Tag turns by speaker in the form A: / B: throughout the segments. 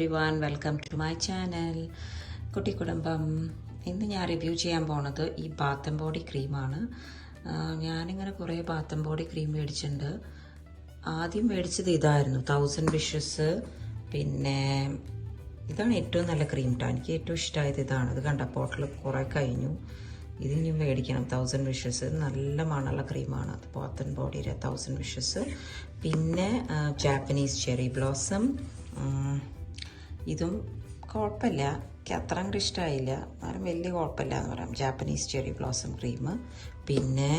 A: Everyone, welcome to my channel Kutti Kudumbam. ഇന്ന് ഞാൻ review ചെയ്യാൻ പോണത് ഈ ബാത്ത് ആൻഡ് ബോഡി ക്രീമാണ്. ഞാനിങ്ങനെ കുറേ ബാത്ത് ആൻഡ് ബോഡി ക്രീം മേടിച്ചിട്ടുണ്ട്. ആദ്യം മേടിച്ചത് ഇതായിരുന്നു, 1000 വിഷസ്. പിന്നെ ഇതാണ് ഏറ്റവും നല്ല ക്രീം കേട്ടോ. എനിക്ക് ഏറ്റവും ഇഷ്ടമായത് ഇതാണ്. ഇത് കണ്ടപ്പോൾ കുറേ കഴിഞ്ഞു. ഇത് ഇനി മേടിക്കണം. 1000 വിഷസ് നല്ല മണമുള്ള ക്രീമാണ്. അത് ബാത്ത് ആൻഡ് ബോഡിയുടെ 1000 വിഷസ്. പിന്നെ ജാപ്പനീസ് ചെറി ബ്ലോസം, ഇതും കുഴപ്പമില്ല, എനിക്ക് അത്ര അങ്ങോട്ട് ഇഷ്ടമായില്ല, എന്നാലും വലിയ കുഴപ്പമില്ല എന്ന് പറയാം. Japanese cherry blossom cream. പിന്നെ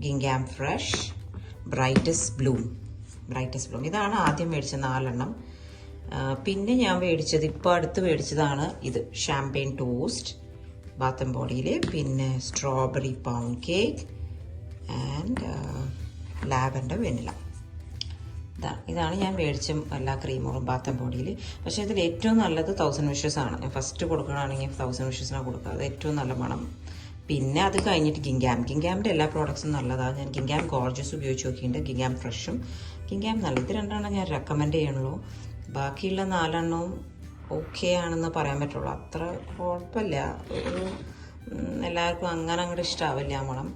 A: ഗിംഗാം ഫ്രഷ്, ബ്രൈറ്റസ്റ്റ് ബ്ലൂം. ഇതാണ് ആദ്യം മേടിച്ച 4 എണ്ണം. പിന്നെ ഞാൻ മേടിച്ചത് ഇപ്പോൾ അടുത്ത് മേടിച്ചതാണ് ഇത്, ഷാമ്പെയിൻ ടോസ്റ്റ് ബാത്ത് ആൻഡ് ബോഡിയിൽ. പിന്നെ strawberry pound cake and lavender vanilla. ഇതാണ് ഞാൻ മേടിച്ച എല്ലാ ക്രീമുകളും ബാത്ത് ആൻഡ് ബോഡിയിൽ. പക്ഷേ ഇതിൽ ഏറ്റവും നല്ലത് 1000 വിഷസ് ആണ്. ഞാൻ ഫസ്റ്റ് കൊടുക്കണമെങ്കിൽ 1000 വിഷസിനാണ് കൊടുക്കുക. അത് ഏറ്റവും നല്ല മണം. പിന്നെ അത് കഴിഞ്ഞിട്ട് ഗിംഗാമിൻ്റെ എല്ലാ പ്രോഡക്ട്സും നല്ലതാണ്. ഞാൻ ഗിംഗാം ഗോർജസ് ഉപയോഗിച്ച് നോക്കിയിട്ടുണ്ട്, ഗിംഗാം ഫ്രഷും. ഗിംഗാം നല്ല, ഇത് 2 എണ്ണം ഞാൻ റെക്കമെൻഡ് ചെയ്യണുള്ളൂ. ബാക്കിയുള്ള 4 എണ്ണവും ഓക്കെ ആണെന്ന് പറയാൻ പറ്റുള്ളൂ. അത്ര കുഴപ്പമില്ല. എല്ലാവർക്കും അങ്ങനെ അങ്ങോട്ട് ഇഷ്ടമാവില്ല ആ മണം.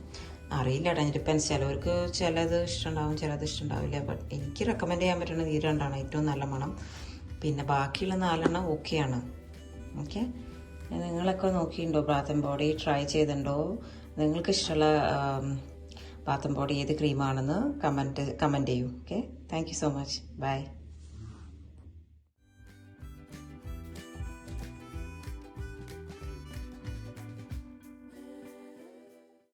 A: അറിയില്ല കേട്ടോ, ഡിപ്പെൻസ്. ചിലവർക്ക് ചിലത് ഇഷ്ടമുണ്ടാവും, ചിലത് ഇഷ്ടമുണ്ടാവില്ല. ബട്ട് എനിക്ക് റെക്കമെൻഡ് ചെയ്യാൻ പറ്റുന്നത് ഈ 2 ആണ് ഏറ്റവും നല്ല മണം. പിന്നെ ബാക്കിയുള്ള 4 എണ്ണം ഓക്കെയാണ്. ഓക്കെ, നിങ്ങളൊക്കെ നോക്കിയിട്ടുണ്ടോ? ബാത്ത് ആൻഡ് ബോഡി ട്രൈ ചെയ്തിട്ടുണ്ടോ? നിങ്ങൾക്ക് ഇഷ്ടമുള്ള ബാത്ത് ആൻഡ് ബോഡി ഏത് ക്രീമാണെന്ന് കമൻറ്റ് ചെയ്യൂ. Okay, thank you so much. By.